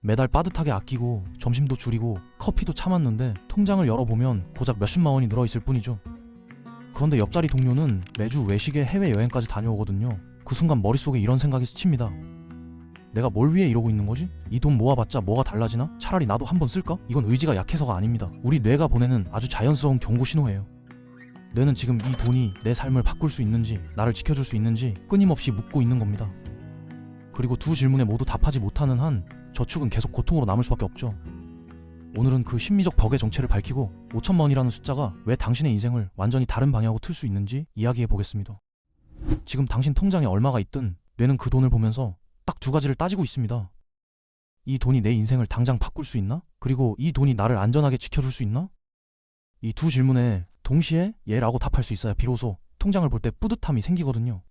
매달 빠듯하게 아끼고 점심도 줄이고 커피도 참았는데 통장을 열어보면 고작 몇십만 원이 늘어있을 뿐이죠. 그런데 옆자리 동료는 매주 외식에 해외여행까지 다녀오거든요. 그 순간 머릿속에 이런 생각이 스칩니다. 내가 뭘 위해 이러고 있는 거지? 이 돈 모아봤자 뭐가 달라지나? 차라리 나도 한번 쓸까? 이건 의지가 약해서가 아닙니다. 우리 뇌가 보내는 아주 자연스러운 경고 신호예요. 뇌는 지금 이 돈이 내 삶을 바꿀 수 있는지, 나를 지켜줄 수 있는지 끊임없이 묻고 있는 겁니다. 그리고 두 질문에 모두 답하지 못하는 한 저축은 계속 고통으로 남을 수밖에 없죠. 오늘은 그 심리적 벽의 정체를 밝히고 5천만 원이라는 숫자가 왜 당신의 인생을 완전히 다른 방향으로 틀 수 있는지 이야기해 보겠습니다. 지금 당신 통장에 얼마가 있든 뇌는 그 돈을 보면서 딱 두 가지를 따지고 있습니다. 이 돈이 내 인생을 당장 바꿀 수 있나? 그리고 이 돈이 나를 안전하게 지켜줄 수 있나? 이 두 질문에 동시에 예라고 답할 수 있어야 비로소 통장을 볼 때 뿌듯함이 생기거든요.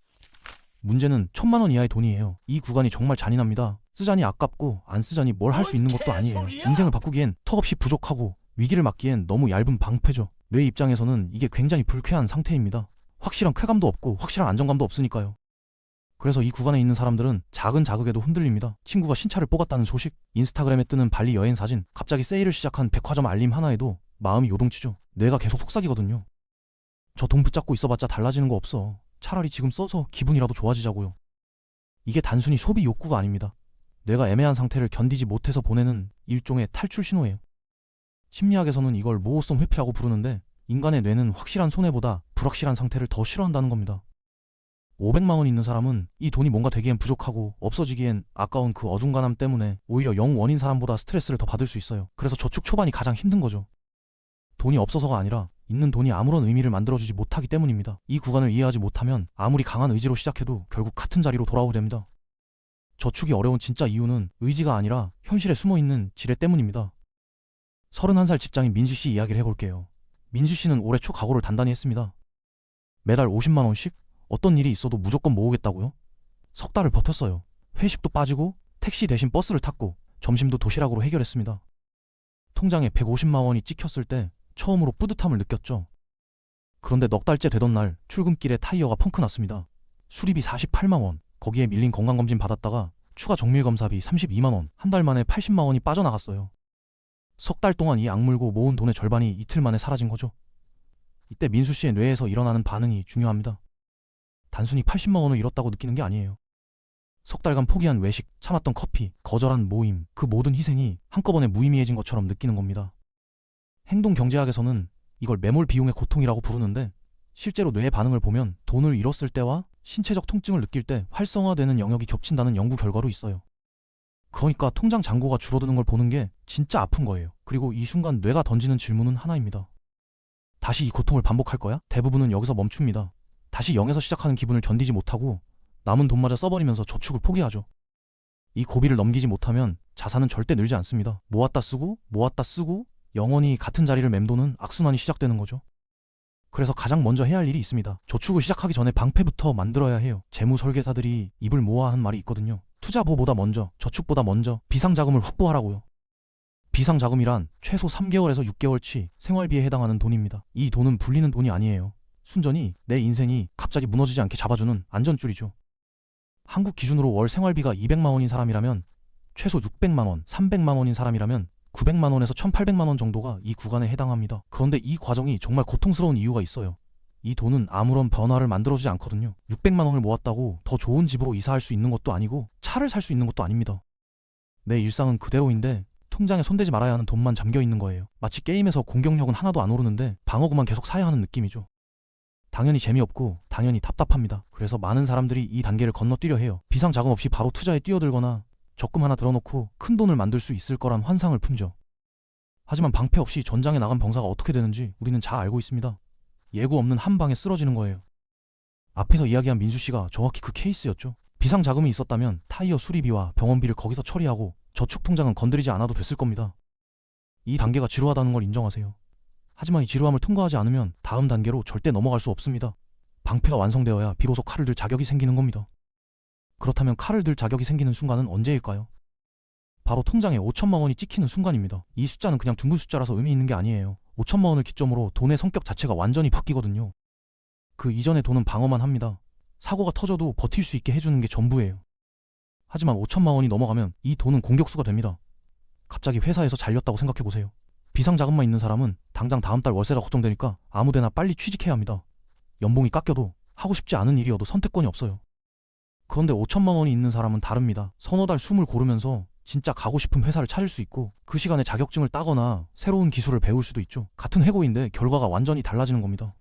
문제는 1,000만 원 이하의 돈이에요. 이 구간이 정말 잔인합니다. 쓰자니 아깝고 안 쓰자니 뭘 할 수 있는 것도 아니에요. 인생을 바꾸기엔 턱없이 부족하고 위기를 막기엔 너무 얇은 방패죠. 뇌 입장에서는 이게 굉장히 불쾌한 상태입니다. 확실한 쾌감도 없고 확실한 안정감도 없으니까요. 그래서 이 구간에 있는 사람들은 작은 자극에도 흔들립니다. 친구가 신차를 뽑았다는 소식, 인스타그램에 뜨는 발리 여행 사진, 갑자기 세일을 시작한 백화점 알림 하나에도 마음이 요동치죠. 뇌가 계속 속삭이거든요. 저 돈 붙잡고 있어봤자 달라지는 거 없어. 차라리 지금 써서 기분이라도 좋아지자고요. 이게 단순히 소비 욕구가 아닙니다. 뇌가 애매한 상태를 견디지 못해서 보내는 일종의 탈출 신호예요. 심리학에서는 이걸 모호성 회피라고 부르는데 인간의 뇌는 확실한 손해보다 불확실한 상태를 더 싫어한다는 겁니다. 500만 원 있는 사람은 이 돈이 뭔가 되기엔 부족하고 없어지기엔 아까운 그 어중간함 때문에 오히려 0원인 사람보다 스트레스를 더 받을 수 있어요. 그래서 저축 초반이 가장 힘든 거죠. 돈이 없어서가 아니라 있는 돈이 아무런 의미를 만들어주지 못하기 때문입니다. 이 구간을 이해하지 못하면 아무리 강한 의지로 시작해도 결국 같은 자리로 돌아오게 됩니다. 저축이 어려운 진짜 이유는 의지가 아니라 현실에 숨어있는 지뢰 때문입니다. 31살 직장인 민수씨 이야기를 해볼게요. 민수씨는 올해 초 각오를 단단히 했습니다. 매달 50만 원씩? 어떤 일이 있어도 무조건 모으겠다고요? 석 달을 버텼어요. 회식도 빠지고 택시 대신 버스를 탔고 점심도 도시락으로 해결했습니다. 통장에 150만 원이 찍혔을 때 처음으로 뿌듯함을 느꼈죠. 그런데 넉 달째 되던 날 출근길에 타이어가 펑크 났습니다. 수리비 48만 원, 거기에 밀린 건강검진 받았다가 추가 정밀검사비 32만 원, 한 달 만에 80만 원이 빠져나갔어요. 석 달 동안 이 악물고 모은 돈의 절반이 이틀 만에 사라진 거죠. 이때 민수씨의 뇌에서 일어나는 반응이 중요합니다. 단순히 80만 원을 잃었다고 느끼는 게 아니에요. 석 달간 포기한 외식, 참았던 커피, 거절한 모임, 그 모든 희생이 한꺼번에 무의미해진 것처럼 느끼는 겁니다. 행동경제학에서는 이걸 매몰 비용의 고통이라고 부르는데 실제로 뇌의 반응을 보면 돈을 잃었을 때와 신체적 통증을 느낄 때 활성화되는 영역이 겹친다는 연구 결과로 있어요. 그러니까 통장 잔고가 줄어드는 걸 보는 게 진짜 아픈 거예요. 그리고 이 순간 뇌가 던지는 질문은 하나입니다. 다시 이 고통을 반복할 거야? 대부분은 여기서 멈춥니다. 다시 0에서 시작하는 기분을 견디지 못하고 남은 돈마저 써버리면서 저축을 포기하죠. 이 고비를 넘기지 못하면 자산은 절대 늘지 않습니다. 모았다 쓰고 영원히 같은 자리를 맴도는 악순환이 시작되는 거죠. 그래서 가장 먼저 해야 할 일이 있습니다. 저축을 시작하기 전에 방패부터 만들어야 해요. 재무 설계사들이 입을 모아 한 말이 있거든요. 투자보보다 먼저, 저축보다 먼저 비상자금을 확보하라고요. 비상자금이란 최소 3개월에서 6개월치 생활비에 해당하는 돈입니다. 이 돈은 불리는 돈이 아니에요. 순전히 내 인생이 갑자기 무너지지 않게 잡아주는 안전줄이죠. 한국 기준으로 월 생활비가 200만 원인 사람이라면 최소 600만 원, 300만 원인 사람이라면 900만 원에서 1800만 원 정도가 이 구간에 해당합니다. 그런데 이 과정이 정말 고통스러운 이유가 있어요. 이 돈은 아무런 변화를 만들어주지 않거든요. 600만 원을 모았다고 더 좋은 집으로 이사할 수 있는 것도 아니고 차를 살 수 있는 것도 아닙니다. 내 일상은 그대로인데 통장에 손대지 말아야 하는 돈만 잠겨 있는 거예요. 마치 게임에서 공격력은 하나도 안 오르는데 방어구만 계속 사야 하는 느낌이죠. 당연히 재미없고 당연히 답답합니다. 그래서 많은 사람들이 이 단계를 건너뛰려 해요. 비상자금 없이 바로 투자에 뛰어들거나 적금 하나 들어놓고 큰 돈을 만들 수 있을 거란 환상을 품죠. 하지만 방패 없이 전장에 나간 병사가 어떻게 되는지 우리는 잘 알고 있습니다. 예고 없는 한 방에 쓰러지는 거예요. 앞에서 이야기한 민수씨가 정확히 그 케이스였죠. 비상자금이 있었다면 타이어 수리비와 병원비를 거기서 처리하고 저축통장은 건드리지 않아도 됐을 겁니다. 이 단계가 지루하다는 걸 인정하세요. 하지만 이 지루함을 통과하지 않으면 다음 단계로 절대 넘어갈 수 없습니다. 방패가 완성되어야 비로소 칼을 들 자격이 생기는 겁니다. 그렇다면 칼을 들 자격이 생기는 순간은 언제일까요? 바로 통장에 5천만 원이 찍히는 순간입니다. 이 숫자는 그냥 둥근 숫자라서 의미 있는 게 아니에요. 5천만 원을 기점으로 돈의 성격 자체가 완전히 바뀌거든요. 그 이전의 돈은 방어만 합니다. 사고가 터져도 버틸 수 있게 해주는 게 전부예요. 하지만 5천만 원이 넘어가면 이 돈은 공격수가 됩니다. 갑자기 회사에서 잘렸다고 생각해보세요. 비상자금만 있는 사람은 당장 다음 달 월세가 걱정되니까 아무데나 빨리 취직해야 합니다. 연봉이 깎여도 하고 싶지 않은 일이어도 선택권이 없어요. 그런데 5천만 원이 있는 사람은 다릅니다. 서너 달 숨을 고르면서 진짜 가고 싶은 회사를 찾을 수 있고 그 시간에 자격증을 따거나 새로운 기술을 배울 수도 있죠. 같은 회고인데 결과가 완전히 달라지는 겁니다.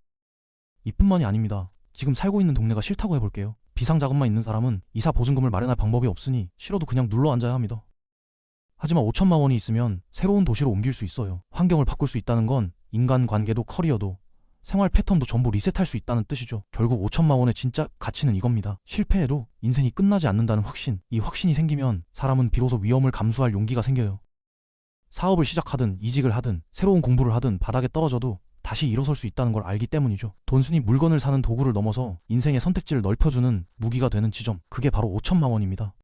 이뿐만이 아닙니다. 지금 살고 있는 동네가 싫다고 해볼게요. 비상자금만 있는 사람은 이사 보증금을 마련할 방법이 없으니 싫어도 그냥 눌러 앉아야 합니다. 하지만 5천만 원이 있으면 새로운 도시로 옮길 수 있어요. 환경을 바꿀 수 있다는 건 인간관계도 커리어도 생활 패턴도 전부 리셋할 수 있다는 뜻이죠. 결국 5천만 원의 진짜 가치는 이겁니다. 실패해도 인생이 끝나지 않는다는 확신. 이 확신이 생기면 사람은 비로소 위험을 감수할 용기가 생겨요. 사업을 시작하든 이직을 하든 새로운 공부를 하든 바닥에 떨어져도 다시 일어설 수 있다는 걸 알기 때문이죠. 돈순이 물건을 사는 도구를 넘어서 인생의 선택지를 넓혀주는 무기가 되는 지점. 그게 바로 5천만 원입니다.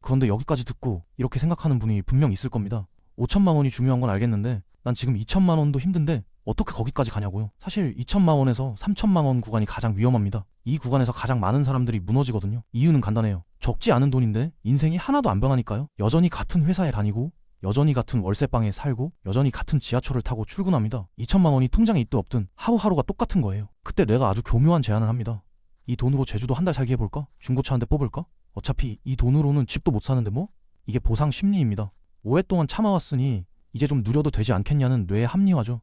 그런데 여기까지 듣고 이렇게 생각하는 분이 분명 있을 겁니다. 5천만 원이 중요한 건 알겠는데 난 지금 2천만 원도 힘든데 어떻게 거기까지 가냐고요. 사실 2천만 원에서 3천만 원 구간이 가장 위험합니다. 이 구간에서 가장 많은 사람들이 무너지거든요. 이유는 간단해요. 적지 않은 돈인데 인생이 하나도 안 변하니까요. 여전히 같은 회사에 다니고 여전히 같은 월세방에 살고 여전히 같은 지하철을 타고 출근합니다. 2천만 원이 통장에 있든 없든 하루하루가 똑같은 거예요. 그때 내가 아주 교묘한 제안을 합니다. 이 돈으로 제주도 한 달 살기 해볼까? 중고차 한 대 뽑을까? 어차피 이 돈으로는 집도 못 사는데 뭐? 이게 보상 심리입니다. 오랫동안 참아왔으니 이제 좀 누려도 되지 않겠냐는 뇌의 합리화죠.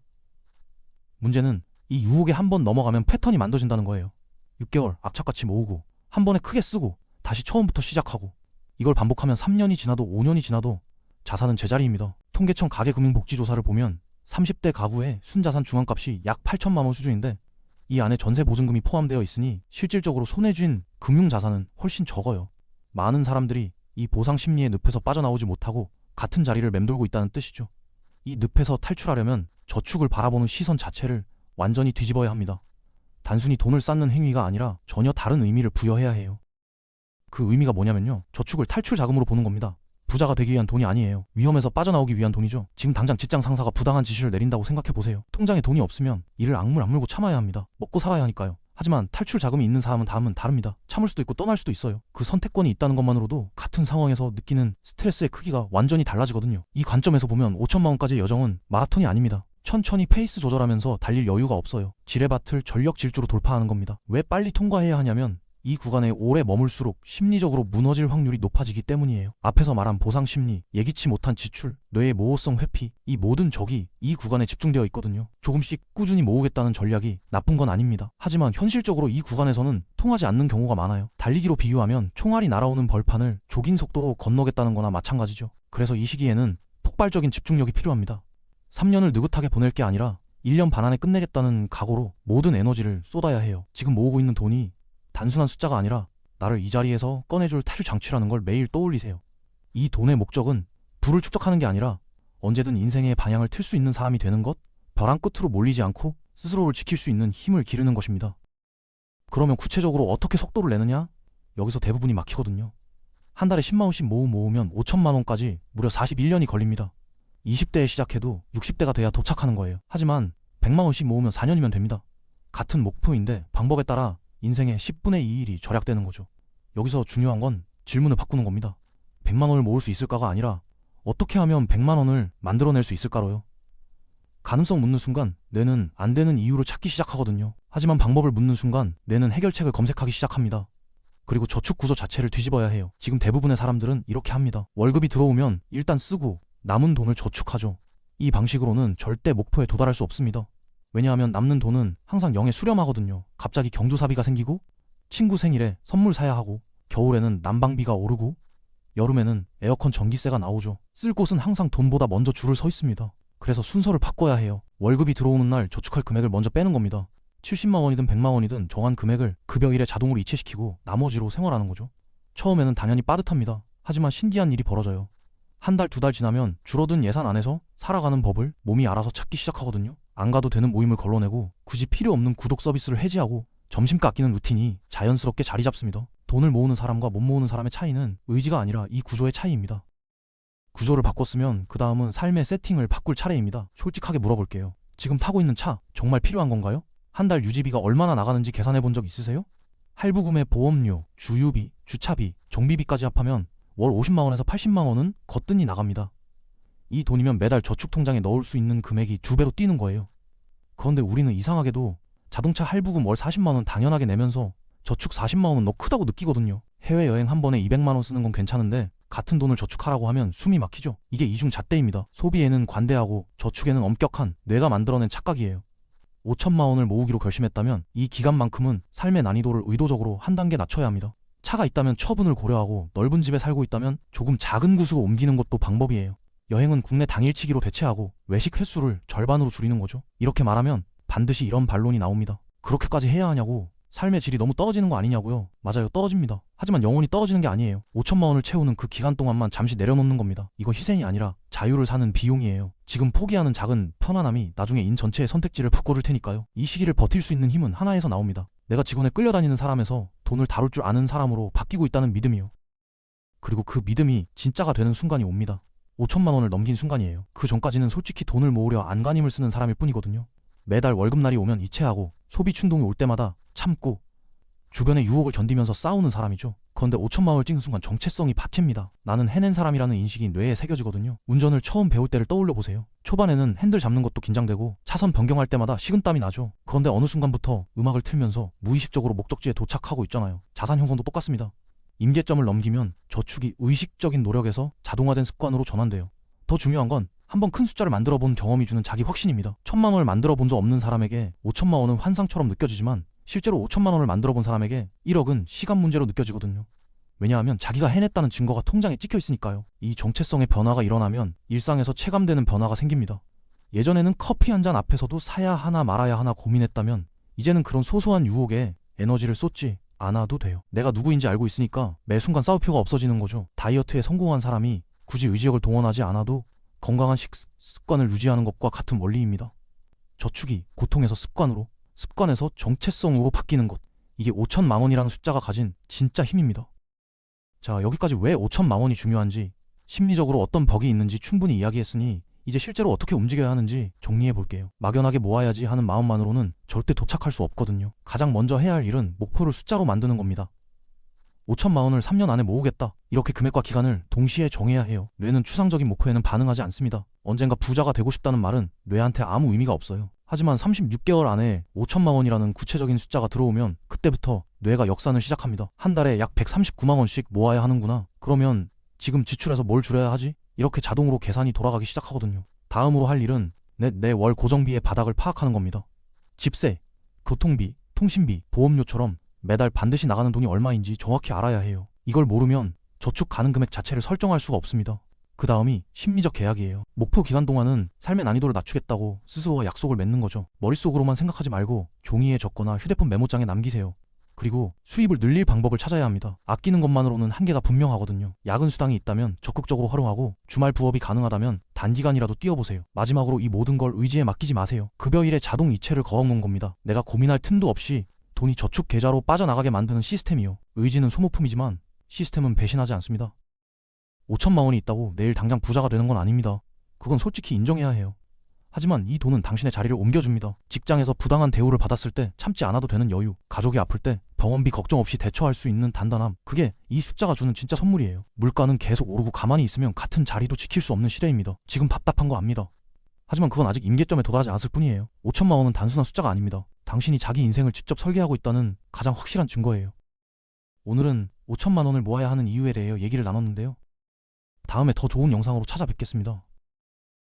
문제는 이 유혹에 한번 넘어가면 패턴이 만들어진다는 거예요. 6개월 악착같이 모으고 한 번에 크게 쓰고 다시 처음부터 시작하고 이걸 반복하면 3년이 지나도 5년이 지나도 자산은 제자리입니다. 통계청 가계금융복지조사를 보면 30대 가구의 순자산 중앙값이 약 8천만 원 수준인데 이 안에 전세 보증금이 포함되어 있으니 실질적으로 손에 쥔 금융자산은 훨씬 적어요. 많은 사람들이 이 보상 심리의 늪에서 빠져나오지 못하고 같은 자리를 맴돌고 있다는 뜻이죠. 이 늪에서 탈출하려면 저축을 바라보는 시선 자체를 완전히 뒤집어야 합니다. 단순히 돈을 쌓는 행위가 아니라 전혀 다른 의미를 부여해야 해요. 그 의미가 뭐냐면요. 저축을 탈출 자금으로 보는 겁니다. 부자가 되기 위한 돈이 아니에요. 위험에서 빠져나오기 위한 돈이죠. 지금 당장 직장 상사가 부당한 지시를 내린다고 생각해보세요. 통장에 돈이 없으면 이를 악물고 참아야 합니다. 먹고 살아야 하니까요. 하지만 탈출 자금이 있는 사람은 다릅니다. 참을 수도 있고 떠날 수도 있어요. 그 선택권이 있다는 것만으로도 같은 상황에서 느끼는 스트레스의 크기가 완전히 달라지거든요. 이 관점에서 보면 5천만 원까지의 여정은 마라톤이 아닙니다. 천천히 페이스 조절하면서 달릴 여유가 없어요. 지뢰밭을 전력 질주로 돌파하는 겁니다. 왜 빨리 통과해야 하냐면 이 구간에 오래 머물수록 심리적으로 무너질 확률이 높아지기 때문이에요. 앞에서 말한 보상 심리, 예기치 못한 지출, 뇌의 모호성 회피, 이 모든 적이 이 구간에 집중되어 있거든요. 조금씩 꾸준히 모으겠다는 전략이 나쁜 건 아닙니다. 하지만 현실적으로 이 구간에서는 통하지 않는 경우가 많아요. 달리기로 비유하면 총알이 날아오는 벌판을 조깅 속도로 건너겠다는 거나 마찬가지죠. 그래서 이 시기에는 폭발적인 집중력이 필요합니다. 3년을 느긋하게 보낼 게 아니라 1년 반 안에 끝내겠다는 각오로 모든 에너지를 쏟아야 해요. 지금 모으고 있는 돈이 단순한 숫자가 아니라 나를 이 자리에서 꺼내줄 탈출 장치라는 걸 매일 떠올리세요. 이 돈의 목적은 부를 축적하는 게 아니라 언제든 인생의 방향을 틀 수 있는 사람이 되는 것, 벼랑 끝으로 몰리지 않고 스스로를 지킬 수 있는 힘을 기르는 것입니다. 그러면 구체적으로 어떻게 속도를 내느냐? 여기서 대부분이 막히거든요. 한 달에 10만 원씩 모으면 5천만 원까지 무려 41년이 걸립니다. 20대에 시작해도 60대가 돼야 도착하는 거예요. 하지만 100만 원씩 모으면 4년이면 됩니다. 같은 목표인데 방법에 따라 인생의 10분의 2일이 절약되는 거죠. 여기서 중요한 건 질문을 바꾸는 겁니다. 100만 원을 모을 수 있을까가 아니라 어떻게 하면 100만 원을 만들어낼 수 있을까로요. 가능성 묻는 순간 뇌는 안 되는 이유를 찾기 시작하거든요. 하지만 방법을 묻는 순간 뇌는 해결책을 검색하기 시작합니다. 그리고 저축 구조 자체를 뒤집어야 해요. 지금 대부분의 사람들은 이렇게 합니다. 월급이 들어오면 일단 쓰고 남은 돈을 저축하죠. 이 방식으로는 절대 목표에 도달할 수 없습니다. 왜냐하면 남는 돈은 항상 0에 수렴하거든요. 갑자기 경조사비가 생기고 친구 생일에 선물 사야 하고 겨울에는 난방비가 오르고 여름에는 에어컨 전기세가 나오죠. 쓸 곳은 항상 돈보다 먼저 줄을 서 있습니다. 그래서 순서를 바꿔야 해요. 월급이 들어오는 날 저축할 금액을 먼저 빼는 겁니다. 70만 원이든 100만 원이든 정한 금액을 급여일에 자동으로 이체시키고 나머지로 생활하는 거죠. 처음에는 당연히 빠듯합니다. 하지만 신기한 일이 벌어져요. 한 달, 두 달 지나면 줄어든 예산 안에서 살아가는 법을 몸이 알아서 찾기 시작하거든요. 안 가도 되는 모임을 걸러내고 굳이 필요 없는 구독 서비스를 해지하고 점심값 아끼는 루틴이 자연스럽게 자리 잡습니다. 돈을 모으는 사람과 못 모으는 사람의 차이는 의지가 아니라 이 구조의 차이입니다. 구조를 바꿨으면 그 다음은 삶의 세팅을 바꿀 차례입니다. 솔직하게 물어볼게요. 지금 타고 있는 차 정말 필요한 건가요? 한 달 유지비가 얼마나 나가는지 계산해 본 적 있으세요? 할부금에 보험료, 주유비, 주차비, 정비비까지 합하면 월 50만 원에서 80만 원은 거뜬히 나갑니다. 이 돈이면 매달 저축통장에 넣을 수 있는 금액이 2배로 뛰는 거예요. 그런데 우리는 이상하게도 자동차 할부금 월 40만 원 당연하게 내면서 저축 40만 원은 너무 크다고 느끼거든요. 해외여행 한 번에 200만 원 쓰는 건 괜찮은데 같은 돈을 저축하라고 하면 숨이 막히죠. 이게 이중잣대입니다. 소비에는 관대하고 저축에는 엄격한 뇌가 만들어낸 착각이에요. 5천만 원을 모으기로 결심했다면 이 기간만큼은 삶의 난이도를 의도적으로 한 단계 낮춰야 합니다. 차가 있다면 처분을 고려하고 넓은 집에 살고 있다면 조금 작은 구수로 옮기는 것도 방법이에요. 여행은 국내 당일치기로 대체하고 외식 횟수를 절반으로 줄이는 거죠. 이렇게 말하면 반드시 이런 반론이 나옵니다. 그렇게까지 해야 하냐고, 삶의 질이 너무 떨어지는 거 아니냐고요. 맞아요, 떨어집니다. 하지만 영원히 떨어지는 게 아니에요. 5천만 원을 채우는 그 기간 동안만 잠시 내려놓는 겁니다. 이거 희생이 아니라 자유를 사는 비용이에요. 지금 포기하는 작은 편안함이 나중에 인 전체의 선택지를 바꿔줄 테니까요. 이 시기를 버틸 수 있는 힘은 하나에서 나옵니다. 내가 직원에 끌려다니는 사람에서 돈을 다룰 줄 아는 사람으로 바뀌고 있다는 믿음이요. 그리고 그 믿음이 진짜가 되는 순간이 옵니다. 5천만 원을 넘긴 순간이에요. 그 전까지는 솔직히 돈을 모으려 안간힘을 쓰는 사람일 뿐이거든요. 매달 월급날이 오면 이체하고 소비 충동이 올 때마다 참고 주변의 유혹을 견디면서 싸우는 사람이죠. 그런데 5천만 원을 찍는 순간 정체성이 바뀝니다. 나는 해낸 사람이라는 인식이 뇌에 새겨지거든요. 운전을 처음 배울 때를 떠올려 보세요. 초반에는 핸들 잡는 것도 긴장되고 차선 변경할 때마다 식은땀이 나죠. 그런데 어느 순간부터 음악을 틀면서 무의식적으로 목적지에 도착하고 있잖아요. 자산 형성도 똑같습니다. 임계점을 넘기면 저축이 의식적인 노력에서 자동화된 습관으로 전환돼요. 더 중요한 건 한번 큰 숫자를 만들어 본 경험이 주는 자기 확신입니다. 1,000만 원을 만들어 본 적 없는 사람에게 5천만 원은 환상처럼 느껴지지만 실제로 5천만 원을 만들어 본 사람에게 1억은 시간 문제로 느껴지거든요. 왜냐하면 자기가 해냈다는 증거가 통장에 찍혀 있으니까요. 이 정체성의 변화가 일어나면 일상에서 체감되는 변화가 생깁니다. 예전에는 커피 한 잔 앞에서도 사야 하나 말아야 하나 고민했다면 이제는 그런 소소한 유혹에 에너지를 쏟지 않아도 돼요. 내가 누구인지 알고 있으니까 매 순간 싸울 필요가 없어지는 거죠. 다이어트에 성공한 사람이 굳이 의지력을 동원하지 않아도 건강한 식습관을 유지하는 것과 같은 원리입니다. 저축이 고통에서 습관으로, 습관에서 정체성으로 바뀌는 것. 이게 5천만 원이라는 숫자가 가진 진짜 힘입니다. 자, 여기까지 왜 5천만 원이 중요한지, 심리적으로 어떤 벽이 있는지 충분히 이야기했으니 이제 실제로 어떻게 움직여야 하는지 정리해 볼게요. 막연하게 모아야지 하는 마음만으로는 절대 도착할 수 없거든요. 가장 먼저 해야 할 일은 목표를 숫자로 만드는 겁니다. 5천만 원을 3년 안에 모으겠다. 이렇게 금액과 기간을 동시에 정해야 해요. 뇌는 추상적인 목표에는 반응하지 않습니다. 언젠가 부자가 되고 싶다는 말은 뇌한테 아무 의미가 없어요. 하지만 36개월 안에 5천만 원이라는 구체적인 숫자가 들어오면 그때부터 뇌가 역산을 시작합니다. 한 달에 약 139만 원씩 모아야 하는구나. 그러면 지금 지출해서 뭘 줄여야 하지? 이렇게 자동으로 계산이 돌아가기 시작하거든요. 다음으로 할 일은 내 월 고정비의 바닥을 파악하는 겁니다. 집세, 교통비, 통신비, 보험료처럼 매달 반드시 나가는 돈이 얼마인지 정확히 알아야 해요. 이걸 모르면 저축 가능 금액 자체를 설정할 수가 없습니다. 그 다음이 심리적 계약이에요. 목표 기간 동안은 삶의 난이도를 낮추겠다고 스스로와 약속을 맺는 거죠. 머릿속으로만 생각하지 말고 종이에 적거나 휴대폰 메모장에 남기세요. 그리고 수입을 늘릴 방법을 찾아야 합니다. 아끼는 것만으로는 한계가 분명하거든요. 야근 수당이 있다면 적극적으로 활용하고 주말 부업이 가능하다면 단기간이라도 뛰어보세요. 마지막으로 이 모든 걸 의지에 맡기지 마세요. 급여일에 자동 이체를 거어놓은 겁니다. 내가 고민할 틈도 없이 돈이 저축 계좌로 빠져나가게 만드는 시스템이요. 의지는 소모품이지만 시스템은 배신하지 않습니다. 5천만 원이 있다고 내일 당장 부자가 되는 건 아닙니다. 그건 솔직히 인정해야 해요. 하지만 이 돈은 당신의 자리를 옮겨줍니다. 직장에서 부당한 대우를 받았을 때 참지 않아도 되는 여유, 가족이 아플 때 병원비 걱정 없이 대처할 수 있는 단단함, 그게 이 숫자가 주는 진짜 선물이에요. 물가는 계속 오르고 가만히 있으면 같은 자리도 지킬 수 없는 시대입니다. 지금 답답한 거 압니다. 하지만 그건 아직 임계점에 도달하지 않았을 뿐이에요. 5천만 원은 단순한 숫자가 아닙니다. 당신이 자기 인생을 직접 설계하고 있다는 가장 확실한 증거예요. 오늘은 5천만 원을 모아야 하는 이유에 대해 얘기를 나눴는데요. 다음에 더 좋은 영상으로 찾아뵙겠습니다.